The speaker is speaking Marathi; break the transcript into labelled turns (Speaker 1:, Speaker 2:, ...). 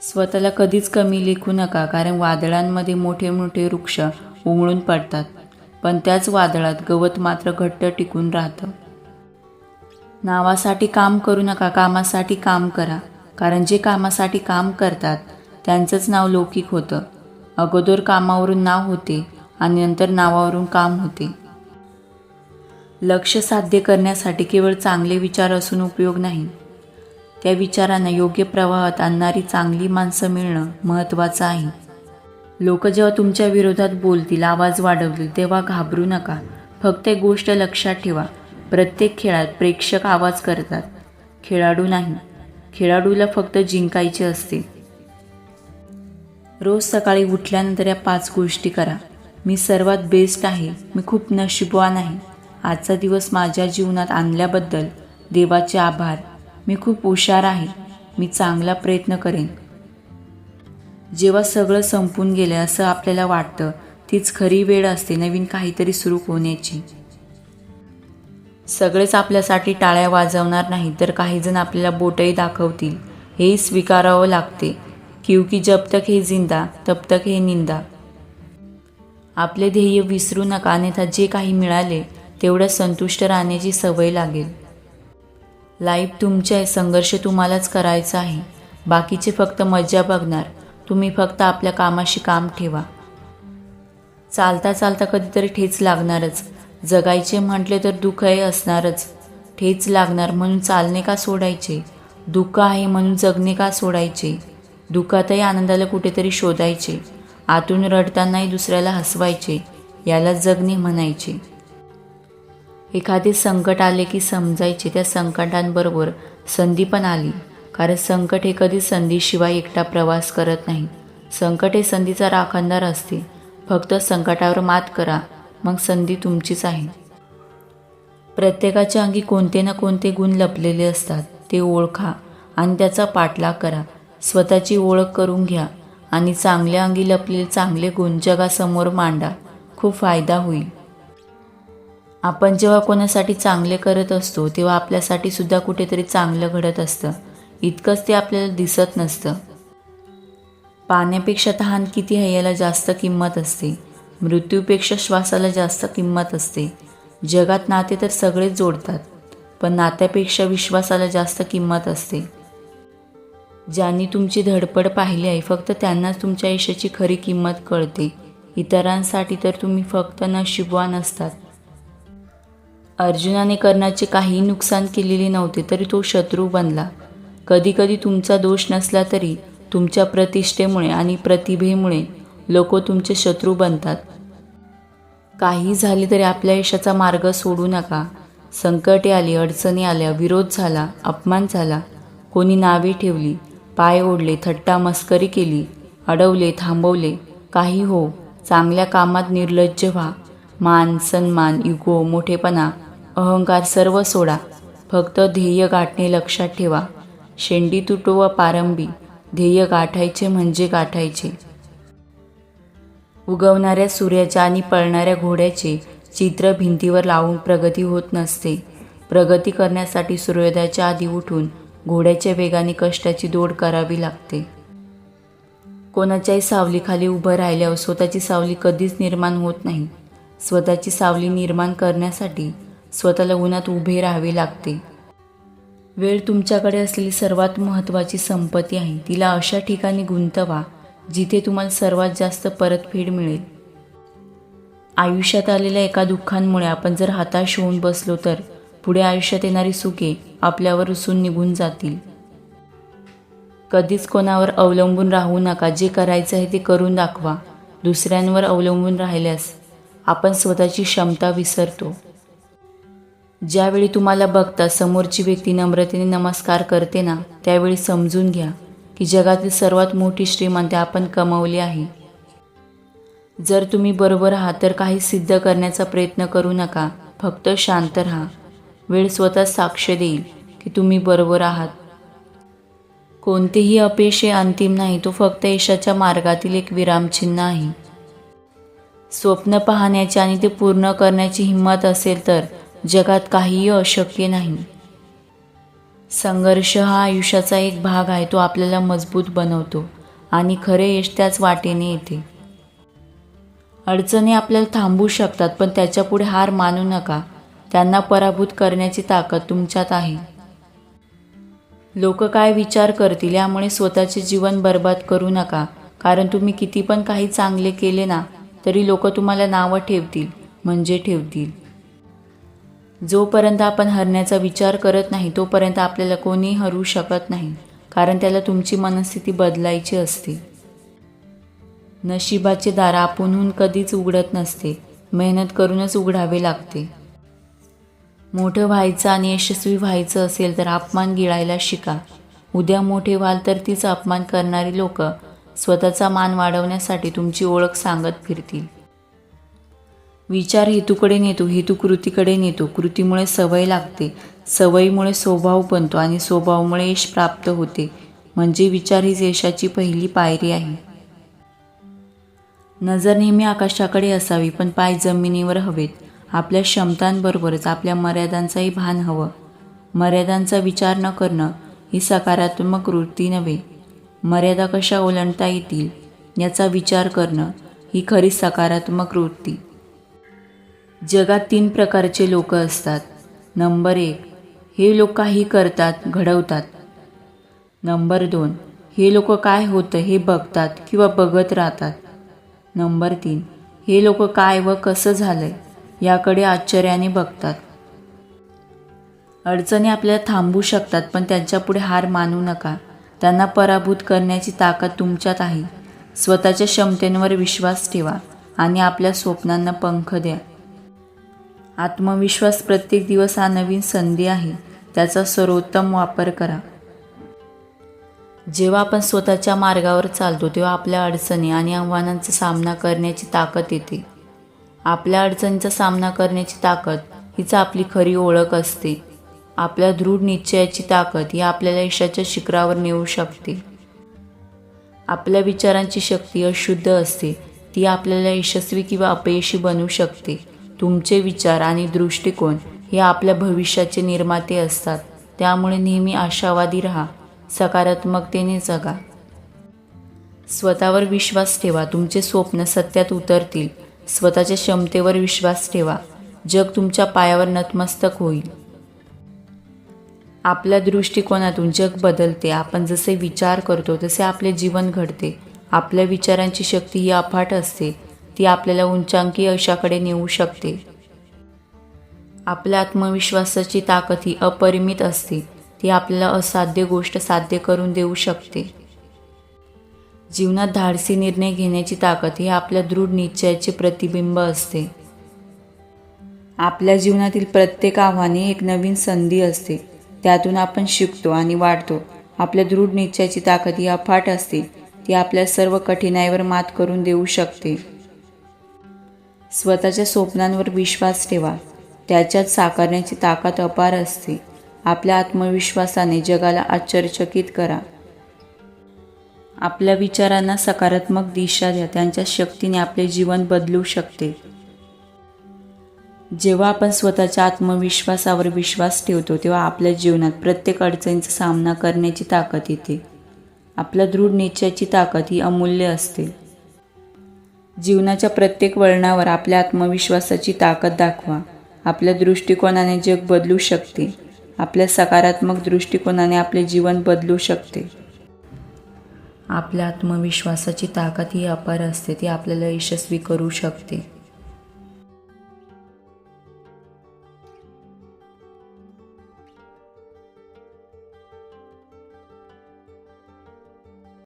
Speaker 1: स्वतःला कधीच कमी लेखू नका, कारण वादळांमध्ये मोठे मोठे वृक्ष उमळून पडतात, पण त्याच वादळात गवत मात्र घट्ट टिकून राहतं. नावासाठी काम करू नका, कामासाठी काम करा, कारण जे कामासाठी काम करतात त्यांचंच नाव लौकिक होतं. अगोदर कामावरून नाव होते आणि नंतर नावावरून काम होते. लक्ष्य साध्य करण्यासाठी केवळ चांगले विचार असून उपयोग नाही. त्या विचारांना योग्य प्रवाहात आणणारी चांगली माणसं मिळणं महत्त्वाचं आहे. लोक जेव्हा तुमच्या विरोधात बोलतील, आवाज वाढवतील, तेव्हा घाबरू नका. फक्त एक गोष्ट लक्षात ठेवा, प्रत्येक खेळात प्रेक्षक आवाज करतात, खेळाडू नाही. खेळाडूला फक्त जिंकायचे असते. रोज सकाळी उठल्यानंतर या 5 गोष्टी करा. मी सर्वात बेस्ट आहे, मी खूप नशीबवान आहे, आजचा दिवस माझ्या जीवनात आणल्याबद्दल देवाचे आभार, मी खूप हुशार आहे, मी चांगला प्रयत्न करेन. जेव्हा सगळं संपून गेलं असं आपल्याला वाटतं, तीच खरी वेळ असते नवीन काहीतरी सुरू होण्याची. सगळेच आपल्यासाठी टाळ्या वाजवणार नाही, तर काही जण आपल्याला बोटही दाखवतील, हेही स्वीकारावं लागते. क्योंकि जब तक है जिंदा तब तक है निंदा. आपले ध्येय विसरू नका, अन्यथा जे काही मिळाले तेवढं संतुष्ट राहण्याची सवय लागेल. लाईफ तुमची आहे, संघर्ष तुम्हालाच करायचा आहे. बाकीचे फक्त मजा बघणार, तुम्ही फक्त आपल्या कामाशी काम ठेवा. चालता चालता कधीतरी ठेच लागणारच. जगायचे म्हटले तर दुःखही असणारच. ठेच लागणार म्हणून चालणे का सोडायचे? दुःख आहे म्हणून जगणे का सोडायचे? दुःखातही आनंदाला कुठेतरी शोधायचे. आतून रडतानाही दुसऱ्याला हसवायचे. याला जगणे म्हणायचे. एखादे संकट आले की समजायचे त्या संकटांबरोबर संधी पण आली, कारण संकट हे कधी संधीशिवाय एकटा प्रवास करत नाही. संकट हे संधीचा राखणदार असते. फक्त संकटावर मात करा, मग संधी तुमचीच आहे. प्रत्येकाच्या अंगी कोणते ना कोणते गुण लपलेले असतात, ते ओळखा आणि त्याचा पाठलाग करा. स्वतःची ओळख करून घ्या आणि चांगल्या अंगी लपलेले चांगले गुण जगासमोर मांडा. खूप फायदा होईल. आपण जेव्हा कोणासाठी चांगले करत असतो, तेव्हा आपल्यासाठी सुद्धा कुठेतरी चांगलं घडत असतं. इतकंच ते आपल्याला दिसत नसतं. पाण्यापेक्षा तहान किती आहे याला जास्त किंमत असते. मृत्यूपेक्षा श्वासाला जास्त किंमत असते. जगात नाते तर सगळेच जोडतात, पण नात्यापेक्षा विश्वासाला जास्त किंमत असते. ज्यांनी तुमची धडपड पाहिली आहे, फक्त त्यांनाच तुमच्या यशाची खरी किंमत कळते. इतरांसाठी तर तुम्ही फक्त नशीबवान असतात. अर्जुनाने कर्णाचे काहीही नुकसान केलेले नव्हते, तरी तो शत्रू बनला. कधीकधी तुमचा दोष नसला तरी तुमच्या प्रतिष्ठेमुळे आणि प्रतिभेमुळे लोक तुमचे शत्रू बनतात. काही झाले तरी आपल्या यशाचा मार्ग सोडू नका. संकटे आली, अडचणी आल्या, विरोध झाला, अपमान झाला, कोणी नावे ठेवली, पाय ओढले, थट्टा मस्करी केली, अडवले, थांबवले, काही हो, चांगल्या कामात निर्लज्ज व्हा. मान, सन्मान, इगो, मोठेपणा, अहंकार सर्व सोडा. फक्त ध्येय गाठणे लक्षात ठेवा. शेंडी तुटो व पारंबी, ध्येय गाठायचे म्हणजे गाठायचे. उगवणाऱ्या सूर्याच्या आणि पळणाऱ्या घोड्याचे चित्र भिंतीवर लावून प्रगती होत नसते. प्रगती करण्यासाठी सूर्योदयाच्या आधी उठून घोड्याच्या वेगाने कष्टाची दौड करावी लागते. कोणाच्याही सावलीखाली उभं राहिल्यावर स्वतःची सावली कधीच निर्माण होत नाही. स्वतःची सावली निर्माण करण्यासाठी स्वतःला उन्हात उभे राहावे लागते. वेळ तुमच्याकडे असलेली सर्वात महत्त्वाची संपत्ती आहे. तिला अशा ठिकाणी गुंतवा जिथे तुम्हाला सर्वात जास्त परतफेड मिळेल. आयुष्यात आलेल्या एका दुःखांमुळे आपण जर हताश होऊन बसलो, तर पुढे आयुष्यात येणारी सुखे आपल्यावर रुसून निघून जातील. कधीच कोणावर अवलंबून राहू नका. जे करायचं आहे ते करून दाखवा. दुसऱ्यांवर अवलंबून राहिल्यास आपण स्वतःची क्षमता विसरतो. ज्यावेळी तुम्हाला बघता समोरची व्यक्ती नम्रतेने नमस्कार करते ना, त्यावेळी समजून घ्या की जगातील सर्वात मोठी श्रीमंती आपण कमावली आहे. जर तुम्ही बरोबर आहात तर काही सिद्ध करण्याचा प्रयत्न करू नका. फक्त शांत राहा. वेळ स्वतः साक्ष देईल की तुम्ही बरोबर आहात. कोणतेही अपयश हे अंतिम नाही, तो फक्त यशाच्या मार्गातील एक विरामचिन्ह आहे. स्वप्न पाहण्याची आणि ते पूर्ण करण्याची हिंमत असेल तर जगात काहीही अशक्य नाही. संघर्ष हा आयुष्याचा एक भाग आहे. तो आपल्याला मजबूत बनवतो आणि खरे यश त्याच वाटेने येते. अडचणी आपल्याला थांबवू शकतात, पण त्याच्यापुढे हार मानू नका. त्यांना पराभूत करण्याची ताकद तुमच्यात आहे. लोक काय विचार करतील यामुळे स्वतःचे जीवन बर्बाद करू नका. कारण तुम्ही किती पण काही चांगले केले ना, तरी लोक तुम्हाला नावं ठेवतील म्हणजे ठेवतील. जोपर्यंत आपण हरण्याचा विचार करत नाही तोपर्यंत आपल्याला कोणी हरू शकत नाही. कारण त्याला तुमची मनस्थिती बदलायची असते. नशिबाचे दार आपणहून कधीच उघडत नसते, मेहनत करूनच उघडावे लागते. मोठं व्हायचं आणि यशस्वी व्हायचं असेल तर अपमान गिळायला शिका. उद्या मोठे व्हाल तर तीच अपमान करणारी लोक स्वतःचा मान वाढवण्यासाठी तुमची ओळख सांगत फिरतील. विचार हेतूकडे नेतो, हेतू कृतीकडे नेतो. कृतीमुळे सवय लागते, सवयीमुळे स्वभाव बनतो आणि स्वभावामुळे यश प्राप्त होते. म्हणजे विचार हीच यशाची पहिली पायरी आहे. नजर नेहमी आकाशाकडे असावी, पण पाय जमिनीवर हवेत. आपल्या क्षमतांबरोबरच आपल्या मर्यादांचाही भान हवं. मर्यादांचा विचार न करणं ही सकारात्मक वृत्ती नव्हे. मर्यादा कशा ओलांडता येतील याचा विचार करणं ही खरी सकारात्मक वृत्ती. जगात 3 प्रकारचे लोक असतात. नंबर 1, हे लोक काही करतात, घडवतात. नंबर 2, हे लोक काय होतं हे बघतात किंवा बघत राहतात. नंबर 3, हे लोक काय व कसं झालंय याकडे आश्चर्याने बघतात. अडचणी आपल्याला थांबवू शकतात, पण त्यांच्यापुढे हार मानू नका. त्यांना पराभूत करण्याची ताकद तुमच्यात आहे. स्वतःच्या क्षमतेवर विश्वास ठेवा आणि आपल्या स्वप्नांना पंख द्या. आत्मविश्वास प्रत्येक दिवस हा नवीन संधी आहे. त्याचा सर्वोत्तम वापर करा. जेव्हा आपण स्वतःच्या मार्गावर चालतो तेव्हा आपल्या अडचणी आणि आव्हानांचा सामना करण्याची ताकद येते. आपल्या अडचणींचा सामना करण्याची ताकद हीच आपली खरी ओळख असते. आपल्या दृढ निश्चयाची ताकद ही आपल्याला यशाच्या शिखरावर नेऊ शकते. आपल्या विचारांची शक्ती अशुद्ध असते, ती आपल्याला यशस्वी किंवा अपयशी बनवू शकते. तुमचे विचार आणि दृष्टिकोन हे आपल्या भविष्याचे निर्माते असतात. त्यामुळे नेहमी आशावादी राहा, सकारात्मकतेने जगा. स्वतःवर विश्वास ठेवा, तुमचे स्वप्न सत्यात उतरतील. स्वतःच्या क्षमतेवर विश्वास ठेवा, जग तुमच्या पायावर नतमस्तक होईल. आपल्या दृष्टिकोनातून जग बदलते. आपण जसे विचार करतो तसे आपले जीवन घडते. आपल्या विचारांची शक्ती ही अफाट असते, ती आपल्याला उंचांकी यशाकडे नेऊ शकते. आपल्या आत्मविश्वासाची ताकद ही अपरिमित असते, ती आपल्याला असाध्य गोष्ट साध्य करून देऊ शकते. जीवनात धाडसी निर्णय घेण्याची ताकद ही आपल्या दृढ निश्चयाचे प्रतिबिंब असते. आपल्या जीवनातील प्रत्येक आव्हाने एक नवीन संधी असते, त्यातून आपण शिकतो आणि वाढतो. आपल्या दृढ निश्चयाची ताकद ही अफाट असते, ती आपल्या सर्व कठीणाईवर मात करून देऊ शकते. स्वतःच्या स्वप्नांवर विश्वास ठेवा, त्याच्यात साकारण्याची ताकद अपार असते. आपल्या आत्मविश्वासाने जगाला आश्चर्यचकित करा. आपल्या विचारांना सकारात्मक दिशा द्या, त्यांच्या शक्तीने आपले जीवन बदलू शकते. जेव्हा आपण स्वतःच्या आत्मविश्वासावर विश्वास ठेवतो तेव्हा आपल्या जीवनात प्रत्येक अडचणीचा सामना करण्याची ताकद येते. आपल्या दृढ निश्चयाची ताकद ही अमूल्य असते. जीवनाच्या प्रत्येक वळणावर आपल्या आत्मविश्वासाची ताकद दाखवा. आपल्या दृष्टिकोनाने जग बदलू शकते. आपल्या सकारात्मक दृष्टिकोनाने आपले जीवन बदलू शकते. आपल्या आत्मविश्वासाची ताकद ही अपार असते, ती आपल्याला यशस्वी करू शकते.